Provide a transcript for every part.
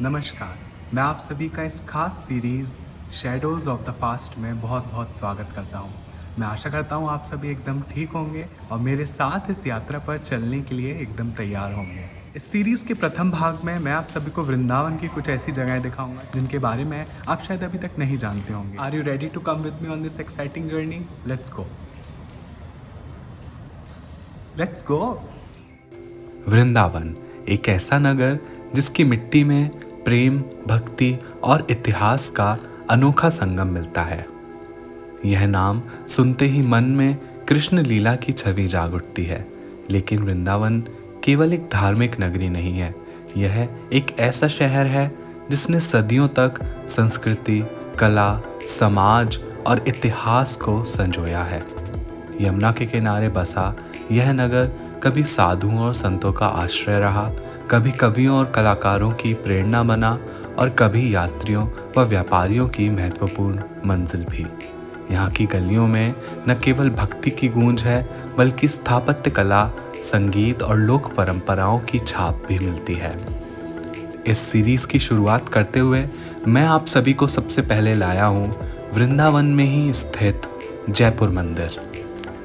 नमस्कार। मैं आप सभी का इस खास series shadows of the past में बहुत-बहुत स्वागत करता हूँ। मैं आशा करता हूँ आप सभी एकदम ठीक होंगे और मेरे साथ इस यात्रा पर चलने के लिए एकदम तैयार होंगे। इस सीरीज़ के प्रथम भाग में मैं आप सभी को वृंदावन की कुछ ऐसी जगहें दिखाऊँगा जिनके बारे में आप शायद अभी तक नहीं जानते होंगे। Are you ready to come with me on this exciting journey? Let's go. Let's go. Vrindavan एक ऐसा नगर जिसकी मिट्टी में प्रेम, भक्ति और इतिहास का अनोखा संगम मिलता है। यह नाम सुनते ही मन में कृष्ण लीला की छवि जाग उठती है। लेकिन वृंदावन केवल एक धार्मिक नगरी नहीं है, यह एक ऐसा शहर है जिसने सदियों तक संस्कृति, कला, समाज और इतिहास को संजोया है। यमुना के किनारे बसा यह नगर कभी साधुओं और संतों का आश्रय रहा, कभी कवियों और कलाकारों की प्रेरणा बना और कभी यात्रियों व व्यापारियों की महत्वपूर्ण मंजिल भी। यहाँ की गलियों में न केवल भक्ति की गूंज है, बल्कि स्थापत्य कला, संगीत और लोक परंपराओं की छाप भी मिलती है। इस सीरीज की शुरुआत करते हुए मैं आप सभी को सबसे पहले लाया हूँ वृंदावन में ही स्थित जयपुर मंदिर।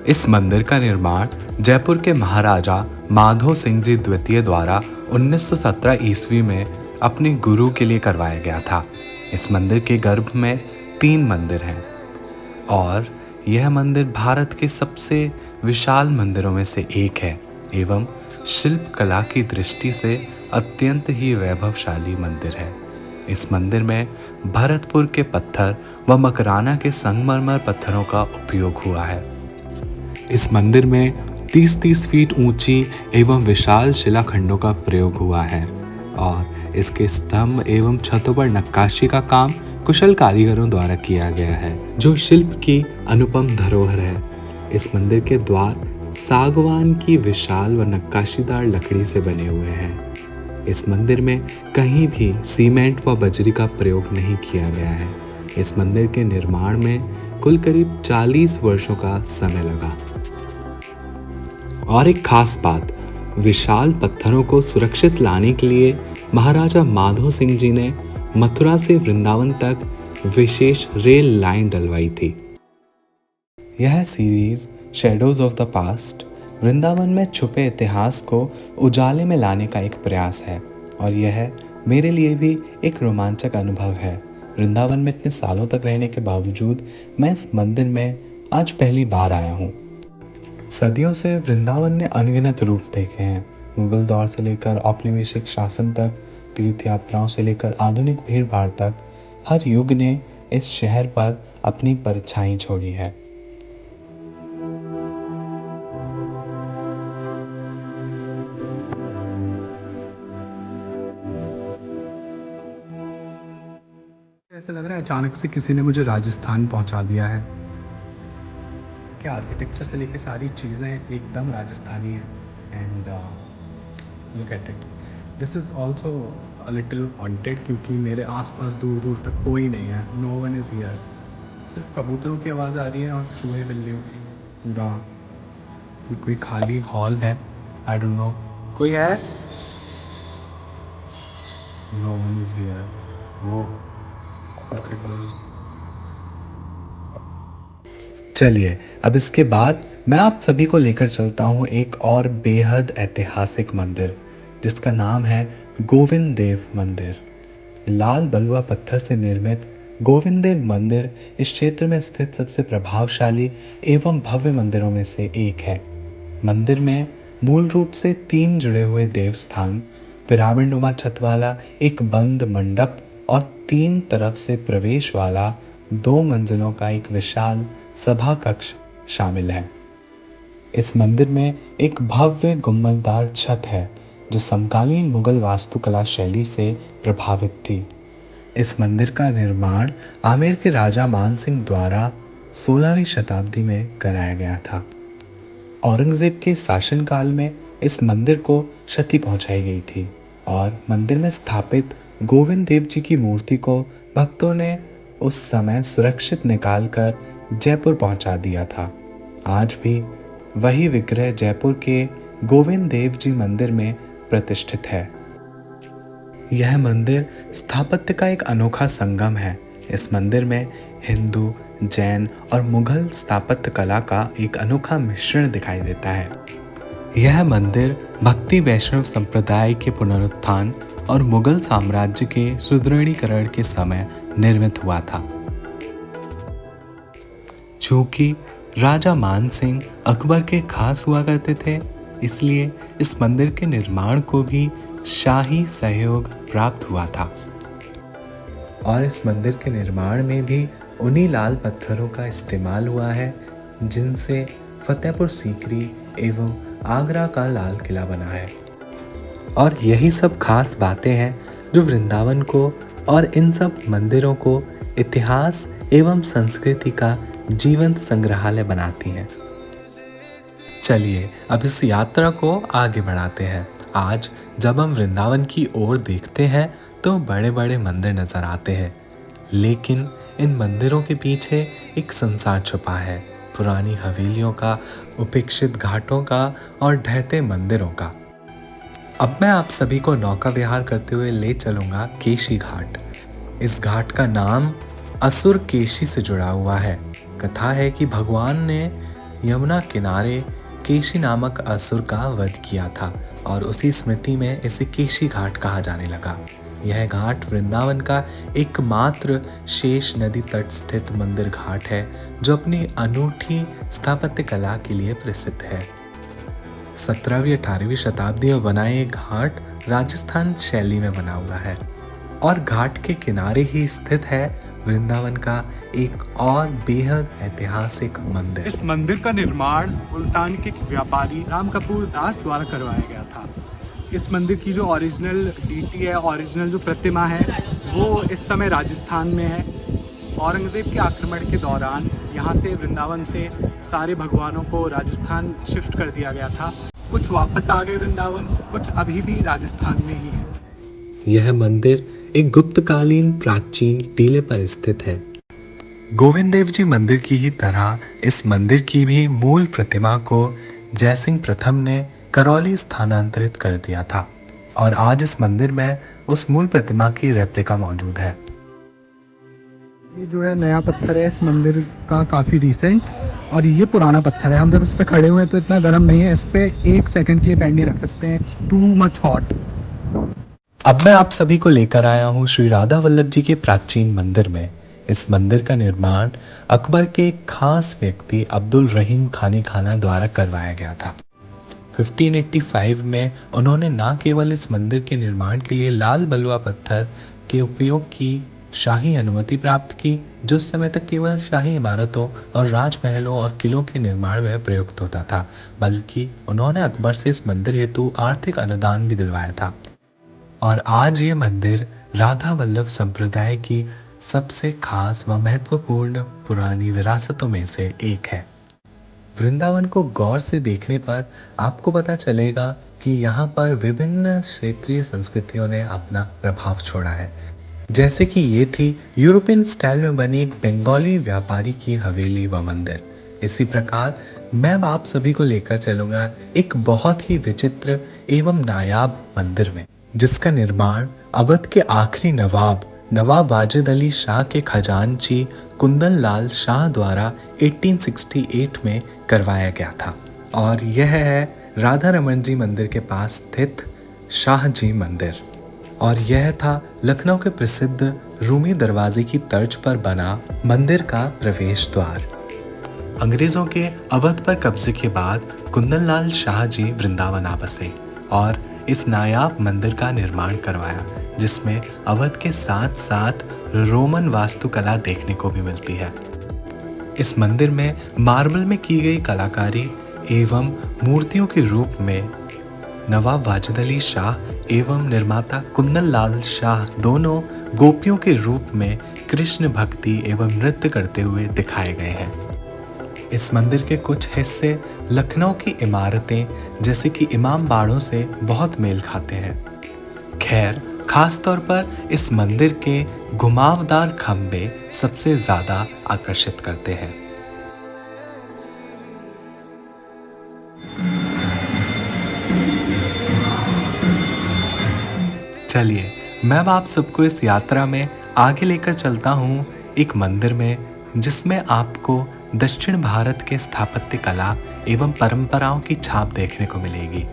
इस मंदिर का निर्माण जयपुर के महाराजा माधो सिंह जी द्वितीय द्वारा 1917 ईस्वी में अपने गुरु के लिए करवाया गया था। इस मंदिर के गर्भ में 3 मंदिर हैं और यह मंदिर भारत के सबसे विशाल मंदिरों में से एक है एवं शिल्प कला की दृष्टि से अत्यंत ही वैभवशाली मंदिर है। इस मंदिर में भरतपुर के पत्थर व मकराना के संगमरमर पत्थरों का उपयोग हुआ है। इस मंदिर में 30-30 फीट ऊंची एवं विशाल शिलाखंडों का प्रयोग हुआ है और इसके स्तंभ एवं छतों पर नक्काशी का काम कुशल कारीगरों द्वारा किया गया है, जो शिल्प की अनुपम धरोहर है। इस मंदिर के द्वार सागवान की विशाल व नक्काशीदार लकड़ी से बने हुए हैं। इस मंदिर में कहीं भी सीमेंट व बजरी का प्रयोग नहीं किया गया है। इस मंदिर के निर्माण में कुल करीब 40 वर्षों का समय लगा। और एक खास बात, विशाल पत्थरों को सुरक्षित लाने के लिए महाराजा माधो सिंह जी ने मथुरा से वृंदावन तक विशेष रेल लाइन डलवाई थी। यह series shadows of the past Vrindavan में छुपे इतिहास को उजाले में लाने का एक प्रयास है और यह मेरे लिए भी एक रोमांचक अनुभव है। वृंदावन में इतने सालों तक रहने के बावजूद मैं इस मंदिर में आज पहली बार आया हूँ। सदियों से वृंदावन ने अनगिनत रूप देखे हैं। मुगल दौर से लेकर औपनिवेशिक शासन तक, तीर्थ यात्राओं से लेकर आधुनिक भीड़ भाड़ तक, हर युग ने इस शहर पर अपनी परछाई छोड़ी है। ऐसा लग रहा है अचानक से किसी ने मुझे राजस्थान पहुंचा दिया है। कि आर्किटेक्चर से लेके सारी चीज़ें एकदम राजस्थानी हैं and look at it. This is also a little haunted क्योंकि मेरे आसपास दूर दूर तक कोई नहीं है, नो वन इज़ हियर। सिर्फ कबूतरों की आवाज़ आ रही है और चूहे बिल्लियों की। पूरा कोई खाली हॉल है, आई डोंट नो कोई है, नो वन इज़ हियर। वो चलिए अब इसके बाद मैं आप सभी को लेकर चलता हूँ एक और बेहद ऐतिहासिक मंदिर जिसका नाम है गोविंद देव मंदिर। लाल बलुआ पत्थर से निर्मित गोविंद देव मंदिर इस क्षेत्र में स्थित सबसे प्रभावशाली एवं भव्य मंदिरों में से एक है। मंदिर में मूल रूप से 3 जुड़े हुए देवस्थान, पिरामिडनुमा छत वाला एक बंद मंडप और 3 तरफ से प्रवेश वाला 2 मंजिलों का एक विशाल सभा कक्ष शामिल है। इस मंदिर में एक भव्य गुंबददार छत है जो समकालीन मुगल वास्तुकला शैली से प्रभावित थी। इस मंदिर का निर्माण आमेर के राजा मान सिंह द्वारा 16वीं शताब्दी में कराया गया था। औरंगजेब के शासनकाल में इस मंदिर को क्षति पहुंचाई गई थी और मंदिर में स्थापित गोविंद देव जी की मूर्ति को भक्तों ने उस समय सुरक्षित निकालकर जयपुर पहुंचा दिया था। आज भी वही विग्रह जयपुर के गोविंद देव जी मंदिर में प्रतिष्ठित है। यह मंदिर स्थापत्य का एक अनोखा संगम है। इस मंदिर में हिंदू, जैन और मुगल स्थापत्य कला का एक अनोखा मिश्रण दिखाई देता है। यह मंदिर भक्ति वैष्णव संप्रदाय के पुनरुत्थान और मुगल साम्राज्य के सुदृढ़ीकरण के समय निर्मित हुआ था। चूंकि राजा मान सिंह अकबर के खास हुआ करते थे, इसलिए इस मंदिर के निर्माण को भी शाही सहयोग प्राप्त हुआ था। और इस मंदिर के निर्माण में भी उन्हीं लाल पत्थरों का इस्तेमाल हुआ है जिनसे फतेहपुर सीकरी एवं आगरा का लाल किला बना है। और यही सब खास बातें हैं जो वृंदावन को और इन सब मंदिरों को इतिहास एवं संस्कृति का जीवंत संग्रहालय बनाती हैं। चलिए अब इस यात्रा को आगे बढ़ाते हैं। आज जब हम वृंदावन की ओर देखते हैं तो बड़े बड़े मंदिर नजर आते हैं, लेकिन इन मंदिरों के पीछे एक संसार छुपा है, पुरानी हवेलियों का, उपेक्षित घाटों का और ढहते मंदिरों का। अब मैं आप सभी को नौका विहार करते हुए ले चलूंगा केशी घाट। इस घाट का नाम असुर केशी से जुड़ा हुआ है। कथा है कि भगवान ने यमुना किनारे केशी नामक असुर का वध किया था और उसी स्मृति में इसे केशी घाट कहा जाने लगा। यह घाट वृंदावन का एकमात्र शेष नदी तट स्थित मंदिर घाट है जो अपनी अनूठी स्थापत्य कला के लिए प्रसिद्ध है। 17वीं 18वीं शताब्दी में बना ये घाट राजस्थान शैली में बना हुआ है और घाट के किनारे ही स्थित है वृंदावन का एक और बेहद ऐतिहासिक मंदिर। इस मंदिर का निर्माण मुल्तान के व्यापारी राम कपूर दास द्वारा करवाया गया था। इस मंदिर की जो ओरिजिनल डीटी है, ओरिजिनल जो प्रतिमा है, वो इस समय राजस्थान में है। औरंगज़ेब के आक्रमण के दौरान यहाँ से वृंदावन से सारे भगवानों को राजस्थान शिफ्ट कर दिया गया था। कुछ वापस आ गए वृंदावन, कुछ अभी भी राजस्थान में ही है। यह मंदिर एक गुप्तकालीन प्राचीन टीले पर स्थित है। गोविंद देव जी मंदिर की ही तरह इस मंदिर की भी मूल प्रतिमा को जयसिंह प्रथम ने करौली स्थानांतरित कर दिया था और आज इस मंदिर में उस मूल प्रतिमा की रेप्लिका मौजूद है। ये जो है नया पत्थर है इस मंदिर का, काफ़ी रिसेंट, और ये पुराना पत्थर है। हम जब इस पे खड़े हुए हैं तो इतना गर्म नहीं है, इस पे 1 सेकंड के लिए पैर नहीं रख सकते हैं। It's too much hot. अब मैं आप सभी को लेकर आया हूँ श्री राधा वल्लभ जी के प्राचीन मंदिर में। इस मंदिर का निर्माण अकबर के एक खास व्यक्ति अब्दुल रहीम खानी खाना द्वारा करवाया गया था। 1585 में उन्होंने न केवल इस मंदिर के निर्माण के लिए लाल बलुआ पत्थर के उपयोग की शाही अनुमति प्राप्त की, जो उस समय तक केवल शाही इमारतों और राजमहलों और किलों के निर्माण में प्रयुक्त होता था, बल्कि उन्होंने अकबर से इस मंदिर हेतु आर्थिक अनुदान भी दिलवाया था। और आज ये मंदिर राधा वल्लभ संप्रदाय की सबसे खास व महत्वपूर्ण पुरानी विरासतों में से एक है। वृंदावन को गौर से देखने पर आपको पता चलेगा कि यहाँ पर विभिन्न क्षेत्रीय संस्कृतियों ने अपना प्रभाव छोड़ा है। जैसे कि ये थी यूरोपियन स्टाइल में बनी एक बंगाली व्यापारी की हवेली व मंदिर। इसी प्रकार मैं अब आप सभी को लेकर चलूंगा एक बहुत ही विचित्र एवं नायाब मंदिर में, जिसका निर्माण अवध के आखिरी नवाब वाजिद अली शाह के खजांची कुंदन लाल शाह द्वारा 1868 में करवाया गया था। और यह है राधा रमन जी मंदिर के पास स्थित शाह जी मंदिर। और यह था लखनऊ के प्रसिद्ध रूमी दरवाजे की तर्ज पर बना मंदिर का प्रवेश द्वार। अंग्रेजों के अवध पर कब्जे के बाद कुंदन लाल शाह जी वृंदावन आ बसे और इस नायाब मंदिर का निर्माण करवाया, जिसमें अवध के साथ साथ रोमन वास्तुकला देखने को भी मिलती है। इस मंदिर में मार्बल में की गई कलाकारी एवं मूर्तियों के रूप में नवाब वाजिद अली शाह एवं निर्माता कुंदन लाल शाह दोनों गोपियों के रूप में कृष्ण भक्ति एवं नृत्य करते हुए दिखाए गए हैं। इस मंदिर के कुछ हिस्से लखनऊ की इमारतें जैसे कि इमाम बाड़ों से बहुत मेल खाते हैं। खैर, खास तौर पर इस मंदिर के घुमावदार खंभे सबसे ज्यादा आकर्षित करते हैं। चलिए मैं अब आप सबको इस यात्रा में आगे लेकर चलता हूँ एक मंदिर में, जिसमें आपको दक्षिण भारत के स्थापत्य कला एवं परंपराओं की छाप देखने को मिलेगी।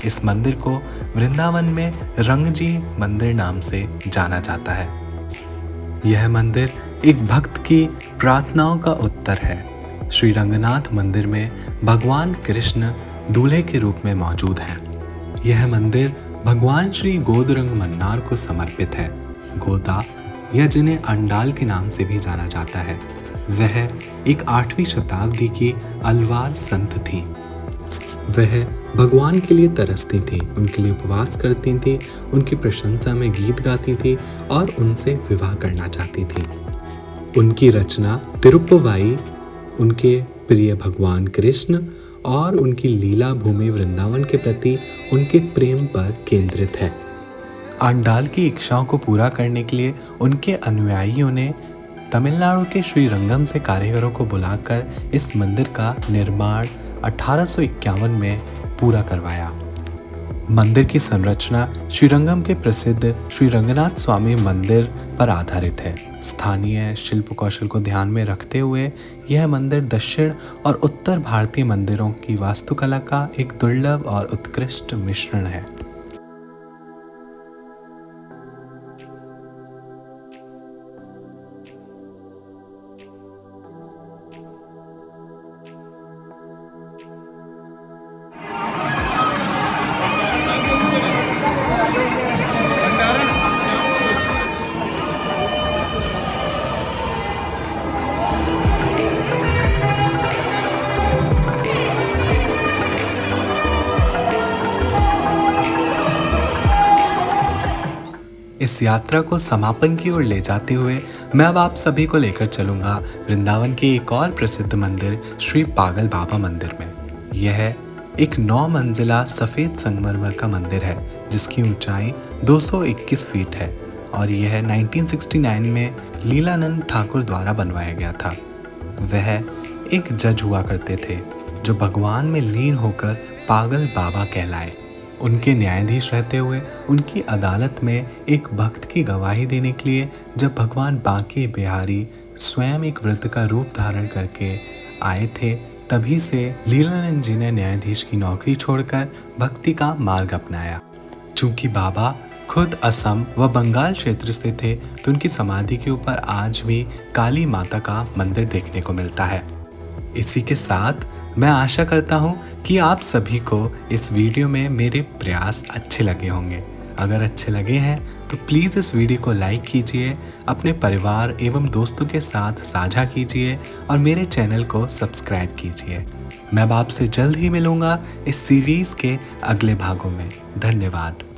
इस मंदिर को वृंदावन में रंगजी मंदिर नाम से जाना जाता है। यह मंदिर एक भक्त की प्रार्थनाओं का उत्तर है। श्री रंगनाथ मंदिर में भगवान कृष्ण दूल्हे के रूप में मौजूद हैं। यह मंदिर भगवान श्री गोदरंग मन्नार को समर्पित है। गोदा या जिन्हें अंडाल के नाम से भी जाना जाता है, वह एक 8वीं शताब्दी की अलवार संत थी। वह भगवान के लिए तरसती थी, उनके लिए उपवास करती थी, उनकी प्रशंसा में गीत गाती थी और उनसे विवाह करना चाहती थी। उनकी रचना तिरुप्पवाई उनके प्रिय भगवान कृष्ण और उनकी लीला भूमि वृंदावन के प्रति उनके प्रेम पर केंद्रित है। आंडाल की इच्छाओं को पूरा करने के लिए उनके अनुयायियों ने तमिलनाडु के श्रीरंगम से कारीगरों को बुलाकर इस मंदिर का निर्माण 1851 में पूरा करवाया। मंदिर की संरचना श्रीरंगम के प्रसिद्ध श्री रंगनाथ स्वामी मंदिर पर आधारित है। स्थानीय शिल्प कौशल को ध्यान में रखते हुए यह मंदिर दक्षिण और उत्तर भारतीय मंदिरों की वास्तुकला का एक दुर्लभ और उत्कृष्ट मिश्रण है। इस यात्रा को समापन की ओर ले जाते हुए मैं अब आप सभी को लेकर चलूंगा वृंदावन के एक और प्रसिद्ध मंदिर श्री पागल बाबा मंदिर में। यह एक 9 मंजिला सफ़ेद संगमरमर का मंदिर है, जिसकी ऊंचाई 221 फीट है और यह 1969 में लीलानंद ठाकुर द्वारा बनवाया गया था। वह एक जज हुआ करते थे जो भगवान में लीन होकर पागल बाबा कहलाए। उनके न्यायाधीश रहते हुए उनकी अदालत में एक भक्त की गवाही देने के लिए जब भगवान बांके बिहारी स्वयं एक वृद्ध का रूप धारण करके आए थे, तभी से लीलानंद जी ने न्यायाधीश की नौकरी छोड़कर भक्ति का मार्ग अपनाया। चूंकि बाबा खुद असम व बंगाल क्षेत्र से थे, तो उनकी समाधि के ऊपर आज भी काली माता का मंदिर देखने को मिलता है। इसी के साथ मैं आशा करता हूँ कि आप सभी को इस वीडियो में मेरे प्रयास अच्छे लगे होंगे। अगर अच्छे लगे हैं तो प्लीज़ इस वीडियो को लाइक कीजिए, अपने परिवार एवं दोस्तों के साथ साझा कीजिए और मेरे चैनल को सब्सक्राइब कीजिए। मैं अब आपसे जल्द ही मिलूँगा इस सीरीज़ के अगले भागों में। धन्यवाद।